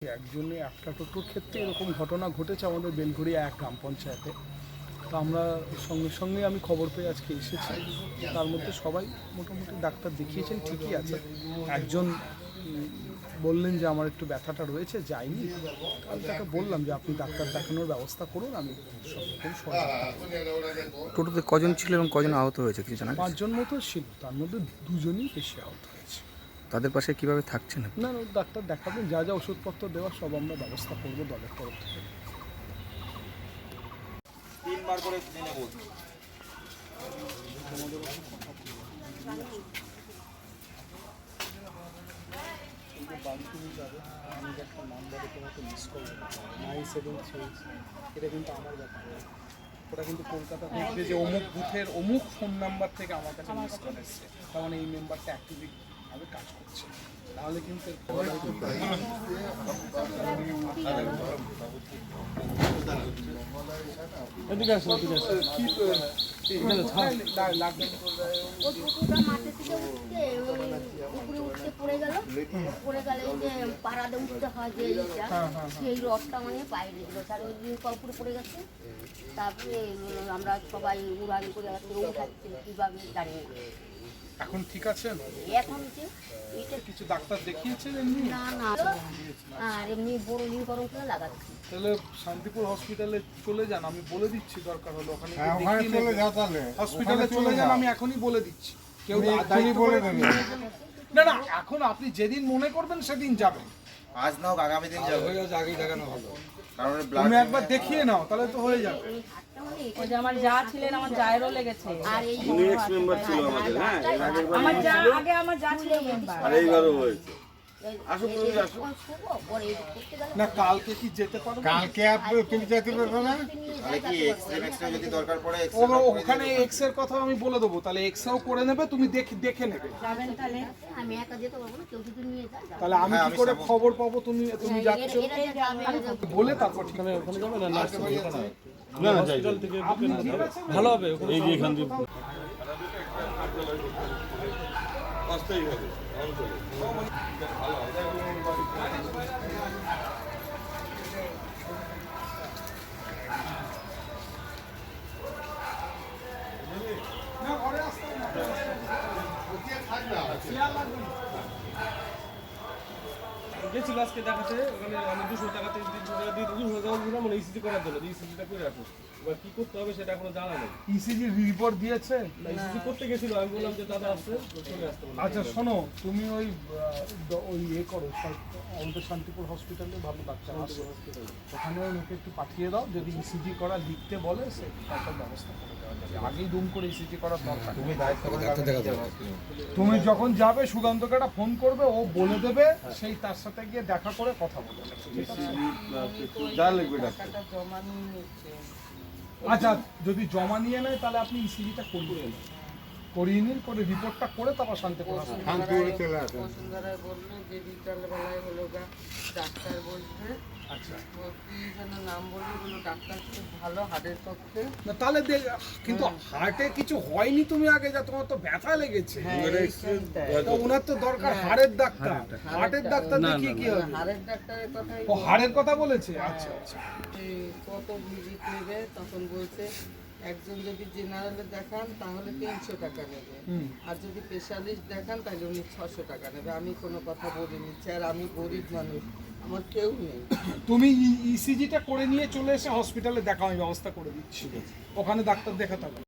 একজনে একটা টোটোর ক্ষেত্রে এরকম ঘটনা ঘটেছে আমাদের বেলঘড়িয়া 1 গ্রাম পঞ্চায়েতে। তো আমরা সঙ্গে সঙ্গে আমি খবর পেয়ে আজকে এসেছি। তার মধ্যে সবাই মোটামুটি ডাক্তার দেখিয়েছেন, ঠিকই আছে। একজন বললেন যে আমার একটু ব্যথাটা রয়েছে, যাইনি। আমি তাকে বললাম যে আপনি ডাক্তার দেখানোর ব্যবস্থা করুন, আমি সব রকম টোটোতে কজন ছিল এবং কজন আহত হয়েছে কিছু জানা? 5 জন মতো ছিল, তার মধ্যে 2 জনই বেশি আহত হয়েছে। তাদের পাশে কিভাবে থাকছেন? না, ডাক্তার দেখাবেন, যা যা ওষুধপত্র দেওয়া সব আমরা ব্যবস্থা করবো দলের তরফ থেকে। 3 বার করে দিনে বল। একটা নাম্বারে তোমাকে মিস করবো 973, এটা কিন্তু আমার ব্যাপার। ওটা কিন্তু কলকাতা থেকে যে অমুক বুথের অমুক ফোন নাম্বার থেকে আমার কাছে মিস কল এসছে, তার মানে এই মেম্বারটা অ্যাক্টিভভাবে কাজ করছে। তাহলে কিন্তু পড়ে গেল যে পাড়াতে উঠতে হয় যে সেই রথটা মানে পায়ে দিল, তার ওই দিন উপরে পড়ে গেছে। তারপরে আমরা সবাই উড়ানি করে উঠাচ্ছি, কীভাবে জানি না। এখন ঠিক আছেন? এখন যে কিছু ডাক্তার দেখিয়েছেন এমনি? না আর এমনি বড় গরম করে লাগাচ্ছি। তাহলে শান্তিপুর হসপিটালে চলে যান, আমি বলে দিচ্ছি, দরকার হলে ওখানে হসপিটালে চলে যান, আমি এখনই বলে দিচ্ছি। কেউ বলে দেবে না, এখন আপনি যেদিন মনে করবেন সেদিন যাবেন। আজ নাও আগামী দিন যাবে। আগেই দেখানো হলো, কারণ তুমি একবার দেখিয়ে নাও, তাহলে তো হয়ে যাবে। ওই যে আমার যা ছিলেন, আমার জায়েরও লেগেছে। আর এই নেক্সট মেম্বার ছিল আমাদের, হ্যাঁ, আমার যা আগে আমার যা ছিল মেম্বার, আর এইবারও হয়েছে। আসুন আসুন। না, কালকে কি যেতে পারো? কালকে তুমি যেতে পারবে না? তাহলে কি এক্সরে যদি দরকার পড়ে ওখানে এক্স এর কথা আমি বলে দেবো, তাহলে এক্সও করে নেবে, তুমি দেখে নেবে। যাবেন তাহলে? আমি একা যেতে পারবো না, কেউ যদি নিয়ে যায়। তাহলে আমি কি করে খবর পাবো তুমি যাচ্ছ? বলে তারপর ঠিকানা ওখানে যাবে না? না না, হসপিটাল থেকে ভালো হবে। এই যে এখান থেকে অস্থায়ী হবে অঞ্চলে ভালো হবে। না, ঘরে আসতে হবে না। গেছিল আজকে দেখাতে, ওখানে আমি 200 টাকা 300 টাকা দিয়ে 200 টাকা দিলাম মানে ইসিজি করার জন্য, ইসিজিটা করে রাখো। এবার কি করতে হবে সেটা এখনো জানা নেই। ইসিজি রিপোর্ট দিয়েছে? ইসিজি করতে গেছিল, আমি বললাম যে দাদা আসছে চলে আসতে বললাম। আচ্ছা শোনো, তুমি ওই করো, আমাদের শান্তিপুর হসপিটালে ভালো ডাক্তার আছে, ওখানে ওকে একটু পাঠিয়ে দাও। যদি ইসিজি করা লিখতে বলে সে তারপর ব্যবস্থা করে দেওয়া যাবে। আগেই দুম করে ইসিজি করার দরকার। তুমি যখন যাবে সুকান্তকে একটা ফোন করবে, ও বলে দেবে, সেই তার সাথে গিয়ে দেখা করে কথা বলে নেবে, ঠিক আছে? যা লিখবে ডাক্তার। আচ্ছা, যদি জমা নিয়ে নেয় তাহলে আপনি ইসিজিটা করিয়ে নিন, করে রিপোর্টটা করে তারপর শান্তিপুর শান্তিপুরে চলে আসেন। বসুন্ধরায় বললো যে বিকালবেলায় হলো ডাক্তার বলছে, আচ্ছা, কি যেন নাম বললো, ডাক্তার খুব ভালো হার্টের পক্ষে। না তাহলে কিন্তু হার্টে কিছু হয়নি, তুমি আগে যা, তোমার তো ব্যথা লেগেছে। তো ওনার তো দরকার হাড়ের ডাক্তার, হার্টের ডাক্তার দেখিয়ে কি হবে? হাড়ের ডাক্তারের কথাই ও হাড়ের কথা বলেছে? আচ্ছা আচ্ছা। কত ভিজিট নেবে, তখন বলছে একজন যদি জেনারেলে দেখান তাহলে 300 টাকা নেবে, আর যদি স্পেশালিস্ট দেখান তাহলে উনি 600 টাকা নেবে। আমি কোনো কথা বলিনি, স্যার আমি গরিব মানুষ, আমার কেউ নেই। তুমি ইসিজিটা করে নিয়ে চলে এসে হসপিটালে দেখা, আমি ব্যবস্থা করে দিচ্ছি, ওখানে ডাক্তার দেখাতে হবে।